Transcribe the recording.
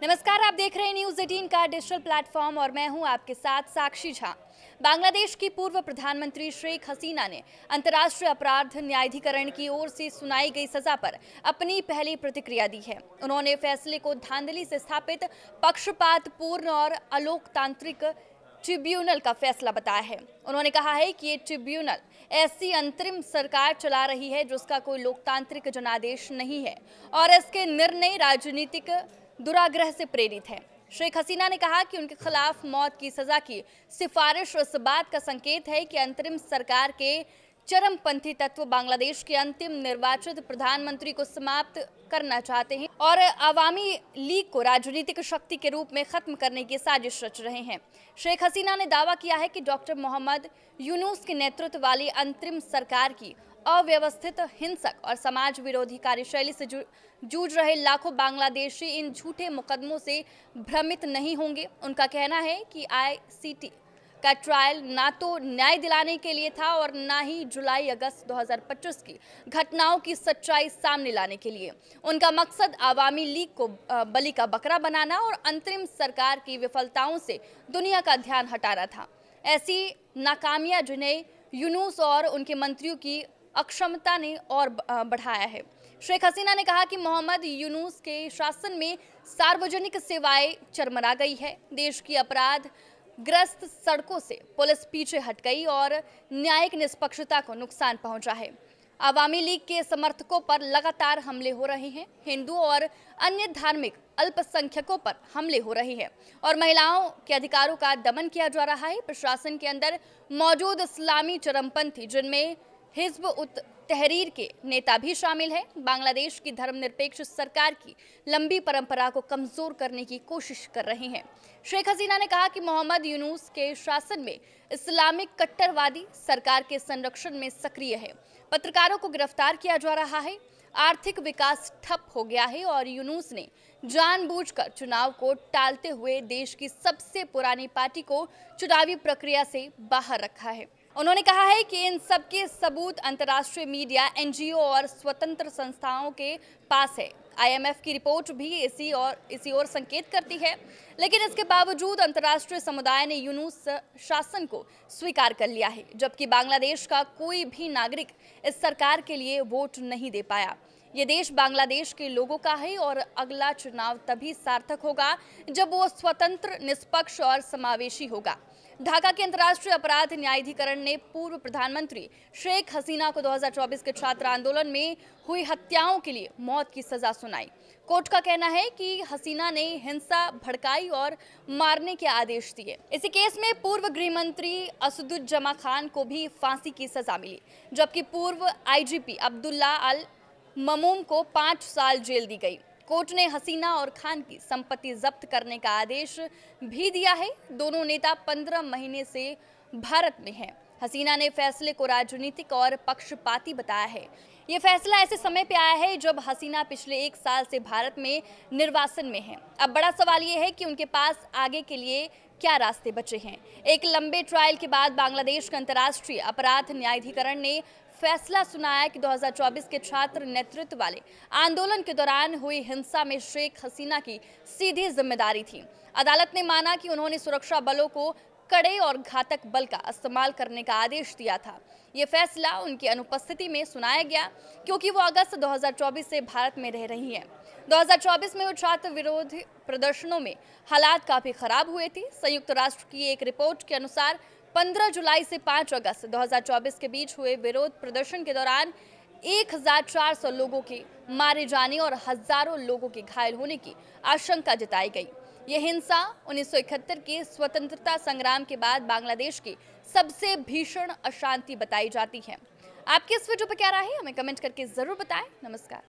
नमस्कार, आप देख रहे हैं न्यूज़ 18 का डिजिटल प्लेटफॉर्म और मैं हूं आपके साथ साक्षी झा। बांग्लादेश की पूर्व प्रधानमंत्री शेख हसीना ने अंतर्राष्ट्रीय अपराध न्यायाधिकरण की ओर से सुनाई गई सजा पर अपनी पहली प्रतिक्रिया दी है। उन्होंने फैसले को धांधली से स्थापित, पक्षपातपूर्ण और अलोकतांत्रिक ट्रिब्यूनल का फैसला बताया है। उन्होंने कहा है कि ये ट्रिब्यूनल ऐसी अंतरिम सरकार चला रही है जिसका कोई लोकतांत्रिक जनादेश नहीं है और इसके निर्णय राजनीतिक दुराग्रह से प्रेरित है। शेख हसीना ने कहा कि उनके खिलाफ मौत की सजा की सिफारिश इस बात का संकेत है कि अंतरिम सरकार के चरमपंथी तत्व बांग्लादेश के अंतिम निर्वाचित प्रधानमंत्री को समाप्त करना चाहते हैं और अवामी लीग को राजनीतिक शक्ति के रूप में खत्म करने की साजिश रच रहे हैं। शेख हसीना ने दावा किया है कि डॉक्टर मोहम्मद यूनुस के नेतृत्व वाली अंतरिम सरकार की अव्यवस्थित, हिंसक और समाज विरोधी कार्यशैली से जूझ रहे लाखों बांग्लादेशी इन झूठे मुकदमों से भ्रमित नहीं होंगे। उनका कहना है कि आईसीटी का ट्रायल ना तो न्याय दिलाने के लिए था और ना ही जुलाई-अगस्त 2025 की घटनाओं की सच्चाई सामने लाने के लिए। उनका मकसद आवामी लीग को बलि का बकरा बनाना और अंतरिम सरकार की विफलताओं से दुनिया का ध्यान हटाना था। ऐसी नाकामियां जिन्हें यूनुस और उनके मंत्रियों की अक्षमता ने और बढ़ाया है। शेख हसीना ने कहा कि मोहम्मद यूनुस के शासन में सार्वजनिक सेवाएं चरमरा गई है। देश की अपराध ग्रस्त सड़कों से पुलिस पीछे हट गई और न्यायिक निष्पक्षता को नुकसान पहुंचा है। आवामी लीग के समर्थकों पर लगातार हमले हो रहे हैं। हिंदू और अन्य धार्मिक अल्पसंख्यकों पर हमले हो रहे हैं और महिलाओं के अधिकारों का दमन किया जा रहा है। प्रशासन के अंदर मौजूद इस्लामी चरमपंथी, जिनमें हिज़्ब उत तहरीर के नेता भी शामिल है, बांग्लादेश की धर्मनिरपेक्ष सरकार की लंबी परंपरा को कमजोर करने की कोशिश कर रहे हैं। शेख हसीना ने कहा कि मोहम्मद यूनुस के शासन में इस्लामिक कट्टरवादी सरकार के संरक्षण में सक्रिय है। पत्रकारों को गिरफ्तार किया जा रहा है, आर्थिक विकास ठप हो गया है और यूनुस ने जानबूझकर चुनाव को टालते हुए देश की सबसे पुरानी पार्टी को चुनावी प्रक्रिया से बाहर रखा है। उन्होंने कहा है कि इन सबके सबूत अंतर्राष्ट्रीय मीडिया, एनजीओ और स्वतंत्र संस्थाओं के पास है। आईएमएफ की रिपोर्ट भी इसी ओर संकेत करती है, लेकिन इसके बावजूद अंतर्राष्ट्रीय समुदाय ने यूनुस शासन को स्वीकार कर लिया है, जबकि बांग्लादेश का कोई भी नागरिक इस सरकार के लिए वोट नहीं दे पाया। ये देश बांग्लादेश के लोगों का है और अगला चुनाव तभी सार्थक होगा जब वो स्वतंत्र, निष्पक्ष और समावेशी होगा। ढाका के अंतर्राष्ट्रीय अपराध न्यायाधिकरण ने पूर्व प्रधानमंत्री शेख हसीना को 2024 के छात्र आंदोलन में हुई हत्याओं के लिए मौत की सजा सुनाई। कोर्ट का कहना है कि हसीना ने हिंसा भड़काई और मारने के आदेश दिए। इसी केस में पूर्व गृह मंत्री असदुज्जमा खान को भी फांसी की सजा मिली, जबकि पूर्व आईजीपी अब्दुल्ला अल ममूम को 5 साल जेल दी गई। कोर्ट ने हसीना और खान की संपत्ति जब्त करने का आदेश भी दिया है। दोनों नेता 15 महीने से भारत में हैं। हसीना ने फैसले को राजनीतिक और पक्षपाती बताया है। ये फैसला ऐसे समय पे आया है जब हसीना पिछले 1 साल से भारत में निर्वासन में हैं। अब बड़ा सवाल ये है कि उनके पास आगे के लिए क्या रास्ते बचे हैं। एक लंबे ट्रायल के बाद बांग्लादेश का अंतर्राष्ट्रीय अपराध न्यायाधिकरण ने फैसला सुनाया कि 2024 के छात्र नेतृत्व वाले आंदोलन के दौरान हुई हिंसा में शेख हसीना की सीधी जिम्मेदारी थी। अदालत ने माना कि उन्होंने सुरक्षा बलों को कड़े और घातक बल का इस्तेमाल करने का आदेश दिया था। ये फैसला उनकी अनुपस्थिति में सुनाया गया क्योंकि वो अगस्त 2024 से भारत में रह रही हैं। 2024 में वो छात्र विरोधी प्रदर्शनों में हालात काफी खराब हुए थे। संयुक्त राष्ट्र की एक रिपोर्ट के अनुसार 15 जुलाई से 5 अगस्त 2024 के बीच हुए विरोध प्रदर्शन के दौरान 1400 लोगों के मारे जाने और हजारों लोगों के घायल होने की आशंका जताई गई। यह हिंसा 1971 के स्वतंत्रता संग्राम के बाद बांग्लादेश की सबसे भीषण अशांति बताई जाती है। आपकी इस वीडियो पर क्या राय है, हमें कमेंट करके जरूर बताएं। नमस्कार।